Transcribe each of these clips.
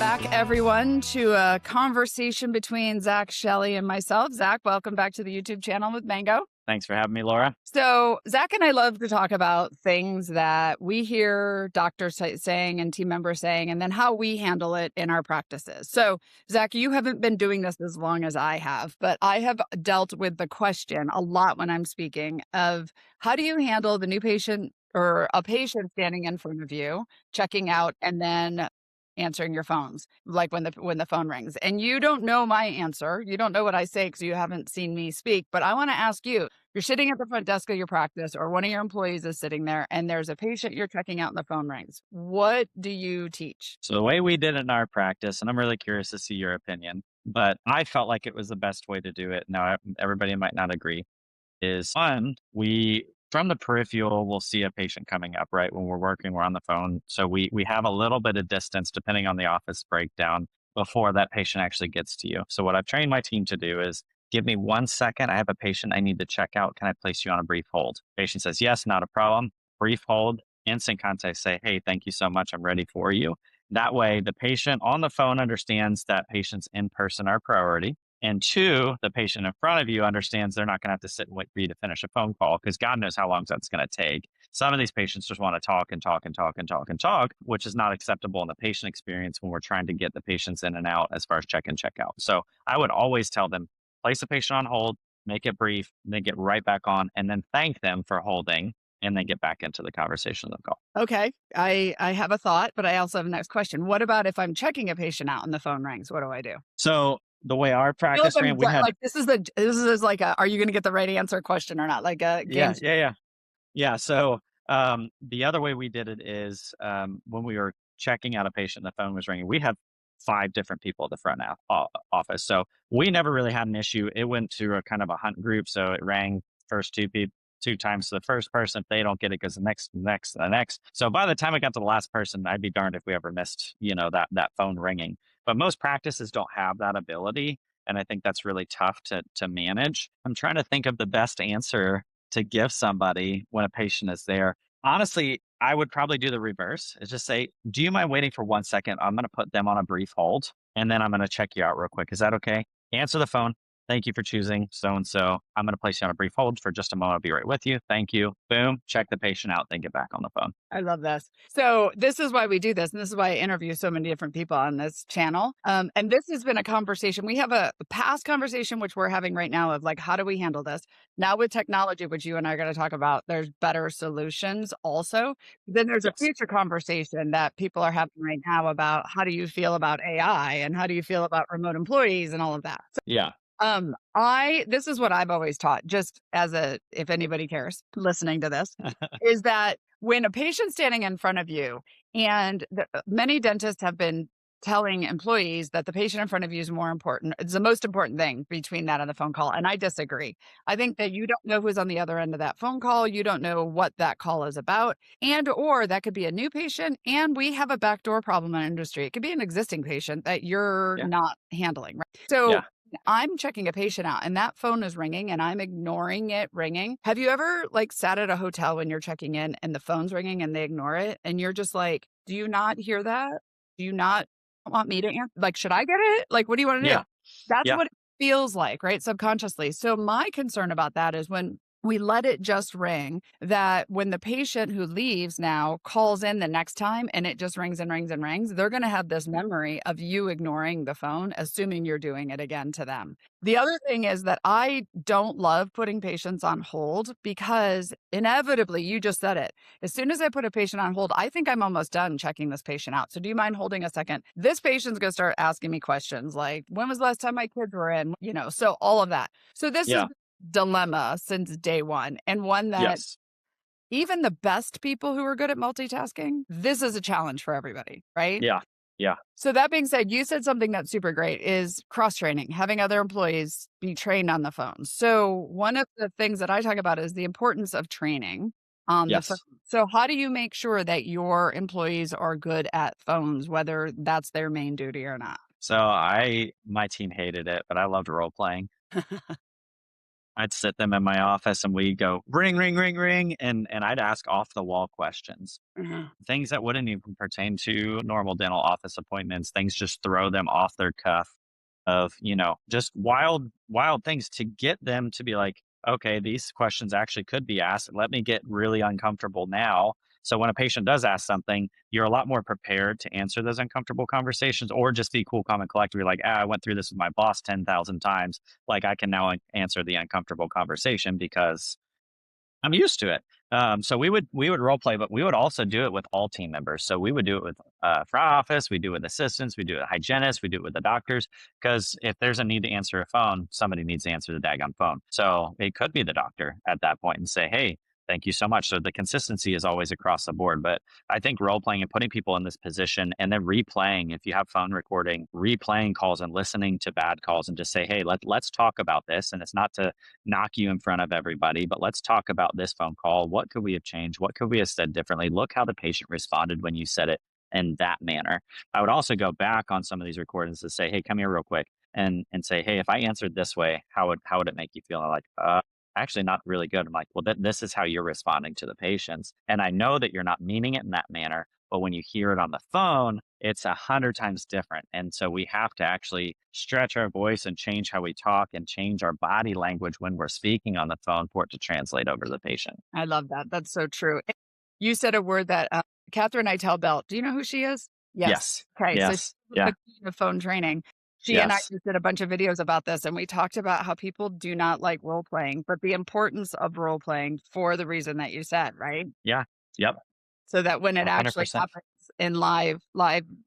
back, everyone, to a conversation between Zach Shelley and myself. Zach, welcome back to the YouTube channel with Mango. Thanks for having me, Laura. So Zach and I love to talk about things that we hear doctors saying and team members saying, and then how we handle it in our practices. So Zach, you haven't been doing this as long as I have, but I have dealt with the question a lot when I'm speaking of how do you handle the new patient or a patient standing in front of you, checking out, and then answering your phones, like when the phone rings. And you don't know my answer. You don't know what I say because you haven't seen me speak. But I want to ask you, you're sitting at the front desk of your practice or one of your employees is sitting there and there's a patient you're checking out and the phone rings. What do you teach? So the way we did it in our practice, and I'm really curious to see your opinion, but I felt like it was the best way to do it. Now, everybody might not agree. Is one, we from the peripheral, we'll see a patient coming up, right? When we're working, we're on the phone. So we have a little bit of distance depending on the office breakdown before that patient actually gets to you. So what I've trained my team to do is give me 1 second. I have a patient I need to check out. Can I place you on a brief hold? Patient says, yes, not a problem. Brief hold, instant contact, say, hey, thank you so much. I'm ready for you. That way, the patient on the phone understands that patients in person are priority. And two, the patient in front of you understands they're not going to have to sit and wait for you to finish a phone call because God knows how long that's going to take. Some of these patients just want to talk and talk and talk and talk and talk, which is not acceptable in the patient experience when we're trying to get the patients in and out as far as check in, check out. So I would always tell them, place the patient on hold, make it brief, then get right back on, and then thank them for holding and then get back into the conversation of the call. Okay. I have a thought, but I also have a next question. What about if I'm checking a patient out and the phone rings? What do I do? So the way our I feel practice like ran, we had like this is like a are you going to get the right answer question or not? Like a game. Yeah. So the other way we did it is when we were checking out a patient, the phone was ringing. We had 5 different people at the front office, so we never really had an issue. It went to a kind of a hunt group, so it rang first 2 times to the first person. If they don't get it, goes the next. So by the time it got to the last person, I'd be darned if we ever missed, that phone ringing. But most practices don't have that ability, and I think that's really tough to manage. I'm trying to think of the best answer to give somebody when a patient is there. Honestly, I would probably do the reverse. Is just say, do you mind waiting for 1 second? I'm going to put them on a brief hold and then I'm going to check you out real quick. Is that okay? Answer the phone. Thank you for choosing so-and-so. I'm going to place you on a brief hold for just a moment. I'll be right with you. Thank you. Boom. Check the patient out, then get back on the phone. I love this. So this is why we do this. And this is why I interview so many different people on this channel. And this has been a conversation. We have a past conversation, which we're having right now of like, how do we handle this? Now with technology, which you and I are going to talk about, there's better solutions also. Then there's a future conversation that people are having right now about how do you feel about AI and how do you feel about remote employees and all of that. So, Yeah. this is what I've always taught, just as if anybody cares listening to this, is that when a patient's standing in front of you and many dentists have been telling employees that the patient in front of you is more important. It's the most important thing between that and the phone call. And I disagree. I think that you don't know who's on the other end of that phone call. You don't know what that call is about. Or that could be a new patient. And we have a backdoor problem in our industry. It could be an existing patient that you're not handling. Right? So I'm checking a patient out and that phone is ringing and I'm ignoring it ringing. Have you ever sat at a hotel when you're checking in and the phone's ringing and they ignore it? And you're just like, do you not hear that? Do you not want me to answer? Should I get it? What do you want to do? That's what it feels like, right? Subconsciously. So my concern about that is when we let it just ring, that when the patient who leaves now calls in the next time and it just rings and rings and rings, they're going to have this memory of you ignoring the phone, assuming you're doing it again to them. The other thing is that I don't love putting patients on hold because inevitably, you just said it. As soon as I put a patient on hold, I think I'm almost done checking this patient out. So do you mind holding a second? This patient's going to start asking me questions like, when was the last time my kids were in? So all of that. So this is dilemma since day one, and one that even the best people who are good at multitasking, this is a challenge for everybody, right? Yeah. So that being said, you said something that's super great is cross-training, having other employees be trained on the phone. So one of the things that I talk about is the importance of training on the phone. So how do you make sure that your employees are good at phones, whether that's their main duty or not? So my team hated it, but I loved role playing. I'd sit them in my office and we'd go ring, ring, ring, ring, and I'd ask off the wall questions, Mhm. things that wouldn't even pertain to normal dental office appointments, things just throw them off their cuff of, just wild things to get them to be like, okay, these questions actually could be asked. Let me get really uncomfortable now. So when a patient does ask something, you're a lot more prepared to answer those uncomfortable conversations or just be cool, calm, and collected. You're like, I went through this with my boss 10,000 times. Like I can now answer the uncomfortable conversation because I'm used to it. So we would role play, but we would also do it with all team members. So we would do it with front office, we do it with assistants, we do it with hygienists, we do it with the doctors. Because if there's a need to answer a phone, somebody needs to answer the daggone phone. So it could be the doctor at that point and say, "Hey, thank you so much." So the consistency is always across the board. But I think role playing and putting people in this position and then replaying, if you have phone recording, replaying calls and listening to bad calls and just say, "Hey, let's talk about this." And it's not to knock you in front of everybody, but let's talk about this phone call. What could we have changed? What could we have said differently? Look how the patient responded when you said it in that manner. I would also go back on some of these recordings to say, hey, come here real quick and say, hey, if I answered this way, how would it make you feel? And I'm like, actually not really good. I'm like, well, this is how you're responding to the patients. And I know that you're not meaning it in that manner, but when you hear it on the phone, it's 100 times different. And so we have to actually stretch our voice and change how we talk and change our body language when we're speaking on the phone for it to translate over to the patient. I love that. That's so true. You said a word that Catherine Eitel Belt. Do you know who she is? Yes. Yes. Okay. So she's Yes. Yeah. the queen of phone training. She and I Yes. just did a bunch of videos about this, and we talked about how people do not like role playing, but the importance of role playing for the reason that you said, right? Yeah. Yep. So that when it actually 100%. happens in live,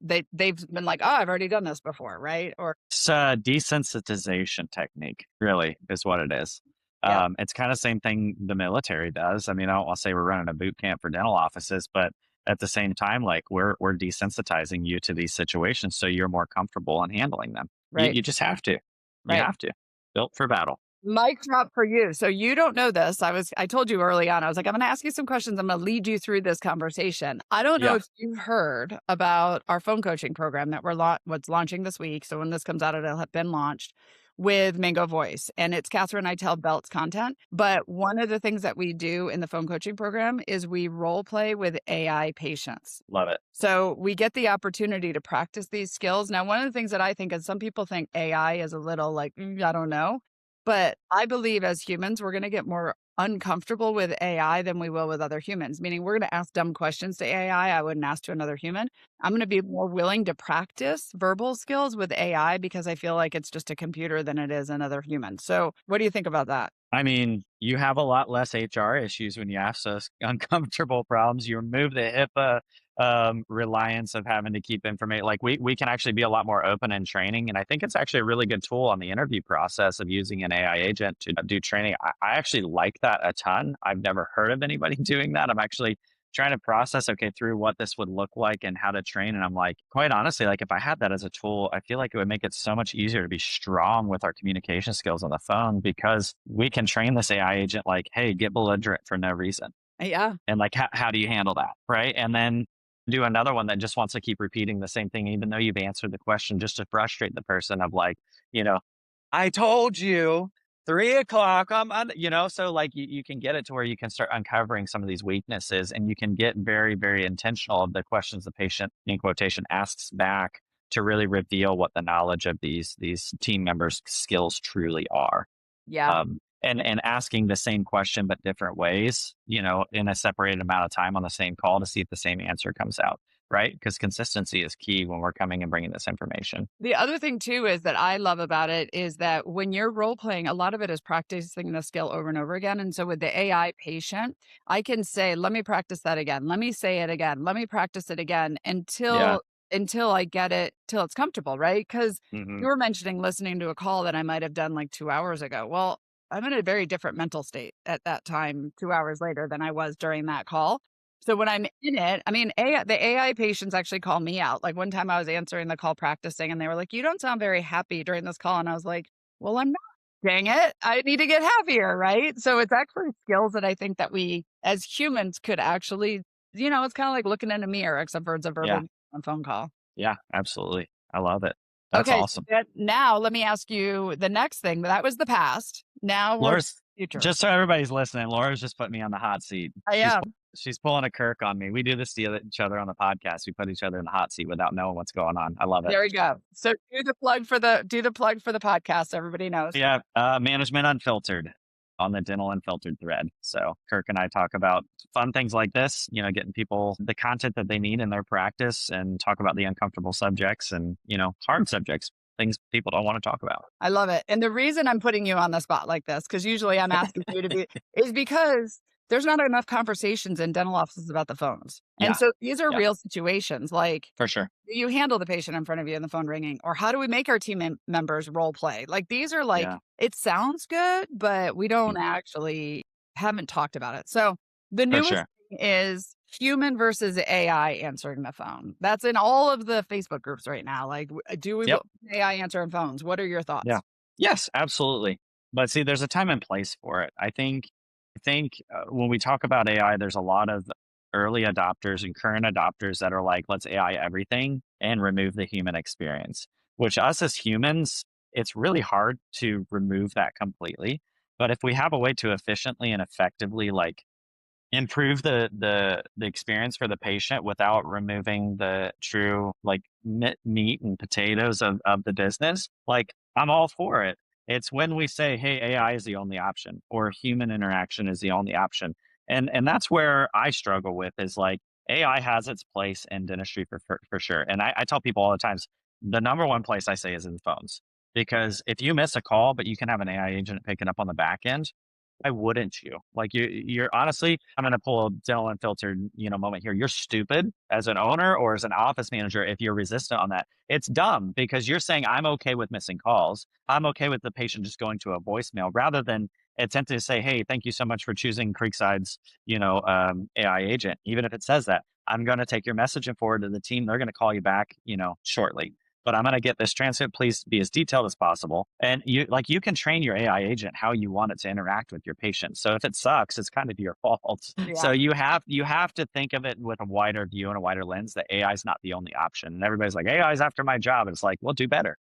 they've been like, oh, I've already done this before, right? Or It's a desensitization technique, really, is what it is. yep, It's kind of same thing the military does. I mean, I don't want to say we're running a boot camp for dental offices, but at the same time, like we're desensitizing you to these situations so you're more comfortable in handling them. You right, you just have to. You right. have to. Built for battle. Mic drop for you. So you don't know this. I told you early on, I was like, I'm going to ask you some questions. I'm going to lead you through this conversation. I don't know Yeah. if you've heard about our phone coaching program that what's launching this week. So when this comes out, it'll have been launched with Mango Voice, and it's Catherine Eitel Belt's content. But one of the things that we do in the phone coaching program is we role play with AI patients. Love it. So we get the opportunity to practice these skills. Now, one of the things that I think is some people think AI is a little like, I don't know. But I believe as humans, we're going to get more uncomfortable with AI than we will with other humans, meaning we're going to ask dumb questions to AI I wouldn't ask to another human. I'm going to be more willing to practice verbal skills with AI because I feel like it's just a computer than it is another human. So, what do you think about that? I mean, you have a lot less HR issues when you ask those uncomfortable problems. You remove the HIPAA reliance of having to keep information. Like we can actually be a lot more open in training, and I think it's actually a really good tool on the interview process of using an AI agent to do training. I actually like that a ton. I've never heard of anybody doing that. I'm actually trying to process okay through what this would look like and how to train, and I'm like, quite honestly, like if I had that as a tool, I feel like it would make it so much easier to be strong with our communication skills on the phone because we can train this AI agent like, hey, get belligerent for no reason, Yeah. and like how do you handle that, right? And then do another one that just wants to keep repeating the same thing even though you've answered the question, just to frustrate the person of like, you know I told you 3 o'clock. So like you can get it to where you can start uncovering some of these weaknesses and you can get very, very intentional of the questions the patient in quotation asks back to really reveal what the knowledge of these team members' skills truly are. Yeah. And asking the same question but different ways, in a separated amount of time on the same call to see if the same answer comes out, right? Because consistency is key when we're coming and bringing this information. The other thing too is that I love about it is that when you're role playing, a lot of it is practicing the skill over and over again. And so with the AI patient, I can say, let me practice that again. Let me say it again. Let me practice it again Yeah. until I get it, till it's comfortable, right? Because Hmm. you were mentioning listening to a call that I might have done like 2 hours ago. Well, I'm in a very different mental state at that time, 2 hours later than I was during that call. So when I'm in it, I mean, the AI patients actually call me out. Like one time I was answering the call practicing and they were like, you don't sound very happy during this call. And I was like, well, I'm not. Dang it. I need to get happier. Right. So it's actually skills that I think that we as humans could actually, it's kind of like looking in a mirror, except for it's a Yeah. verbal phone call. Yeah, absolutely. I love it. That's Okay. So awesome. now let me ask you the next thing. That was the past. Now or Laura's future? just so everybody's listening, Laura's just put me on the hot seat. I am. She's pulling a Kirk on me. We do this to each other on the podcast. We put each other in the hot seat without knowing what's going on. I love it. There we go. So do the plug for the podcast. Everybody knows. Yeah, management unfiltered on the dental unfiltered thread. So Kirk and I talk about fun things like this, getting people the content that they need in their practice and talk about the uncomfortable subjects and, hard subjects, things people don't want to talk about. I love it. And the reason I'm putting you on the spot like this, because usually I'm asking you to be, is because there's not enough conversations in dental offices about the phones. And Yeah, so these are yeah, real situations. Like, for sure. do you handle the patient in front of you and the phone ringing? Or how do we make our team members role play? Like, these are like, Yeah, it sounds good, but we don't actually haven't talked about it. So the for newest sure. thing is human versus AI answering the phone. That's in all of the Facebook groups right now. Like, do we Yep. want AI answering phones? What are your Yeah. thoughts? Yes, absolutely. But see, there's a time and place for it. I think when we talk about AI, there's a lot of early adopters and current adopters that are like, let's AI everything and remove the human experience, which us as humans, it's really hard to remove that completely. But if we have a way to efficiently and effectively like improve the experience for the patient without removing the true like meat and potatoes of the business, like I'm all for it. It's when we say, hey, AI is the only option or human interaction is the only option. And that's where I struggle with is like AI has its place in dentistry for sure. And I tell people all the times the number one place I say is in phones. Because if you miss a call, but you can have an AI agent picking up on the back end, why wouldn't you? Like you're honestly, I'm gonna pull a dental unfiltered, moment here. You're stupid as an owner or as an office manager if you're resistant on that. It's dumb because you're saying I'm okay with missing calls. I'm okay with the patient just going to a voicemail rather than attempting to say, hey, thank you so much for choosing Creekside's, AI agent. Even if it says that, I'm gonna take your message and forward to the team. They're gonna call you back, shortly, but I'm going to get this transcript. Please be as detailed as possible. And you can train your AI agent how you want it to interact with your patient. So if it sucks, it's kind of your fault. Yeah. So you have to think of it with a wider view and a wider lens that AI is not the only option. And everybody's like, AI is after my job. It's like, well, do better,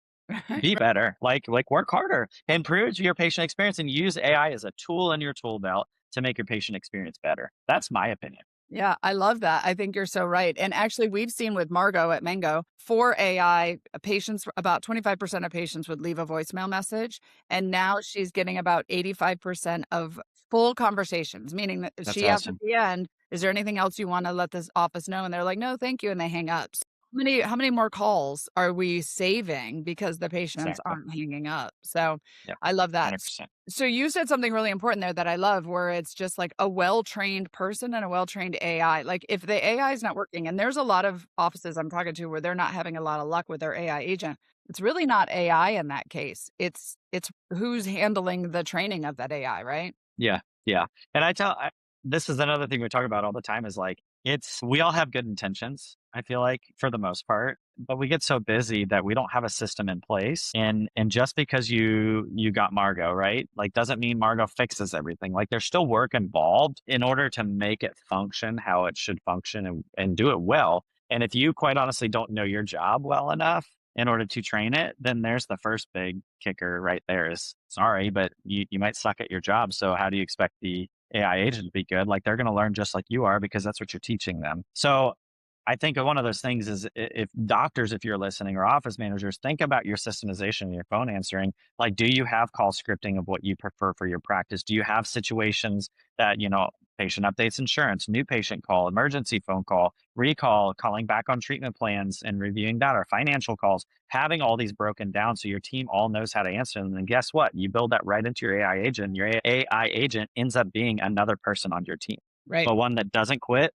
be better, like work harder, improve your patient experience and use AI as a tool in your tool belt to make your patient experience better. That's my opinion. Yeah, I love that. I think you're so right. And actually, we've seen with Margot at Mango for AI, patients, about 25% of patients would leave a voicemail message. And now she's getting about 85% of full conversations, meaning that That's she asks at awesome. the end, is there anything else you want to let this office know? And they're like, no, thank you. And they hang up. So how many more calls are we saving because the patients Exactly. aren't hanging up? So Yep. I love that. 100%. So you said something really important there that I love, where it's just like a well-trained person and a well-trained AI. Like if the AI is not working, and there's a lot of offices I'm talking to where they're not having a lot of luck with their AI agent, it's really not AI in that case. It's who's handling the training of that AI, right? Yeah, yeah. And this is another thing we talk about all the time is like we all have good intentions, I feel like for the most part, but we get so busy that we don't have a system in place. And just because you got Margot, right? Like doesn't mean Margot fixes everything. Like there's still work involved in order to make it function how it should function and do it well. And if you quite honestly don't know your job well enough in order to train it, then there's the first big kicker right there is sorry, but you might suck at your job. So how do you expect the AI agent to be good? Like they're going to learn just like you are because that's what you're teaching them. So I think one of those things is if doctors, if you're listening, or office managers, think about your systemization and your phone answering. Like, do you have call scripting of what you prefer for your practice? Do you have situations that, patient updates insurance, new patient call, emergency phone call, recall, calling back on treatment plans and reviewing that, or financial calls, having all these broken down so your team all knows how to answer them. And guess what? You build that right into your AI agent. Your AI agent ends up being another person on your team, Right. but one that doesn't quit.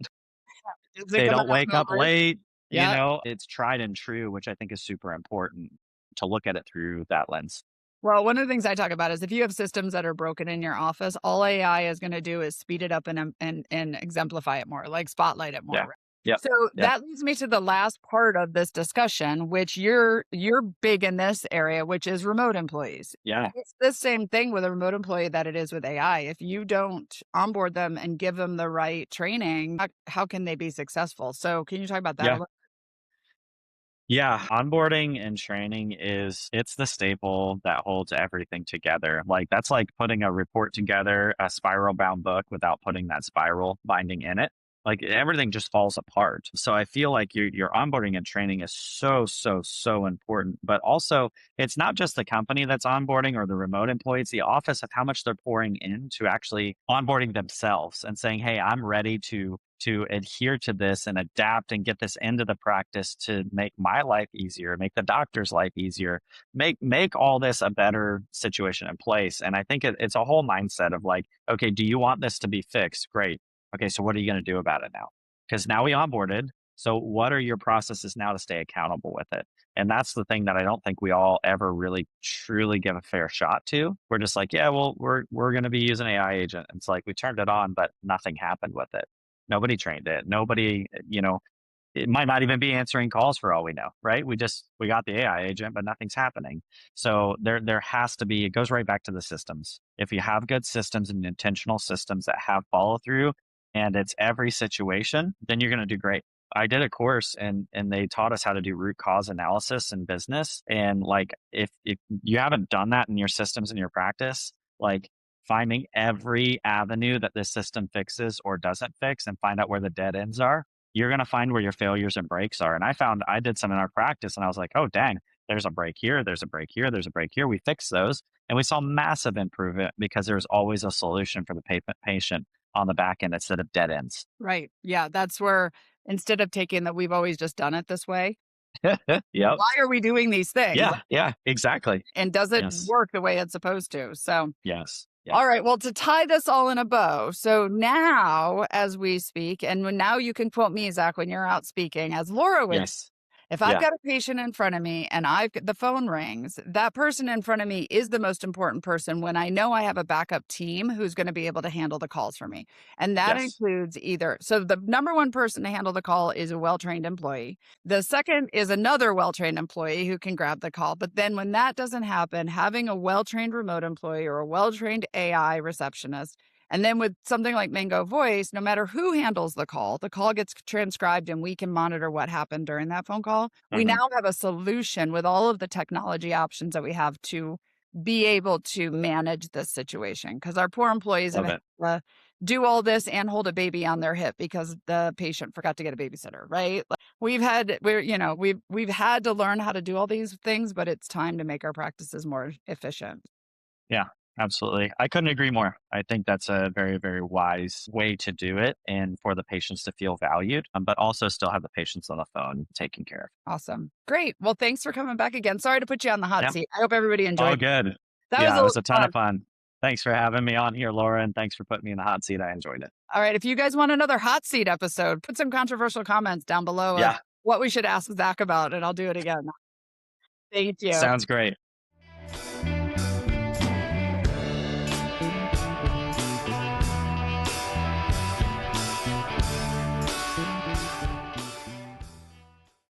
Is it They gonna don't have wake up memory? late, Yeah. it's tried and true, which I think is super important to look at it through that lens. Well, one of the things I talk about is if you have systems that are broken in your office, all AI is going to do is speed it up and exemplify it more, like spotlight it more. Yeah. Right? Yep. So Yeah. that leads me to the last part of this discussion, which you're big in this area, which is remote employees. Yeah. It's the same thing with a remote employee that it is with AI. If you don't onboard them and give them the right training, how can they be successful? So can you talk about that a Yeah. little? Yeah, onboarding and training it's the staple that holds everything together. Like that's like putting a report together, a spiral bound book without putting that spiral binding in it. Like everything just falls apart. So I feel like your onboarding and training is so important. But also it's not just the company that's onboarding or the remote employee, it's the office of how much they're pouring into actually onboarding themselves and saying, hey, I'm ready to adhere to this and adapt and get this into the practice to make my life easier, make the doctor's life easier, make all this a better situation in place. And I think it's a whole mindset of like, okay, do you want this to be fixed? Great. Okay, so what are you going to do about it now? Because now we onboarded. So what are your processes now to stay accountable with it? And that's the thing that I don't think we all ever really truly give a fair shot to. We're just like, yeah, well, we're going to be using AI agent. It's like we turned it on, but nothing happened with it. Nobody trained it. Nobody, it might not even be answering calls for all we know, right? We got the AI agent, but nothing's happening. So there has to be, it goes right back to the systems. If you have good systems and intentional systems that have follow through and it's every situation, then you're going to do great. I did a course and they taught us how to do root cause analysis in business. And like if you haven't done that in your systems in your practice, like finding every avenue that this system fixes or doesn't fix and find out where the dead ends are, you're going to find where your failures and breaks are. And I found I did some in our practice and I was like, oh, dang, there's a break here, there's a break here, there's a break here. We fixed those and we saw massive improvement because there's always a solution for the patient on the back end instead of dead ends. Right. Yeah. That's where instead of taking that we've always just done it this way, Yep. why are we doing these things? Yeah. Yeah. Exactly. And does it Yes. work the way it's supposed to? So, Yes. Yeah. all right. Well, to tie this all in a bow. So now, as we speak, and now you can quote me, Zach, when you're out speaking, as Laura would, Yes. if I've Yeah. got a patient in front of me and the phone rings, that person in front of me is the most important person when I know I have a backup team who's going to be able to handle the calls for me. And that Yes. includes so the number one person to handle the call is a well-trained employee. The second is another well-trained employee who can grab the call. But then when that doesn't happen, having a well-trained remote employee or a well-trained AI receptionist. And then with something like Mango Voice, no matter who handles the call gets transcribed and we can monitor what happened during that phone call. We Hmm. now have a solution with all of the technology options that we have to be able to manage this situation because our poor employees have Love had it. to do all this and hold a baby on their hip because the patient forgot to get a babysitter, right? Like, we've had to learn how to do all these things, but it's time to make our practices more efficient. Yeah, absolutely. I couldn't agree more. I think that's a very, very wise way to do it and for the patients to feel valued, but also still have the patients on the phone taken care of. Awesome. Great. Well, thanks for coming back again. Sorry to put you on the hot Yeah, seat. I hope everybody all enjoyed. good. That was Yeah, a it little was a ton fun. of fun. Thanks for having me on here, Laura, and thanks for putting me in the hot seat. I enjoyed it. All right. If you guys want another hot seat episode, put some controversial comments down below of Yeah, what we should ask Zach about, and I'll do it again. Thank you. sounds great.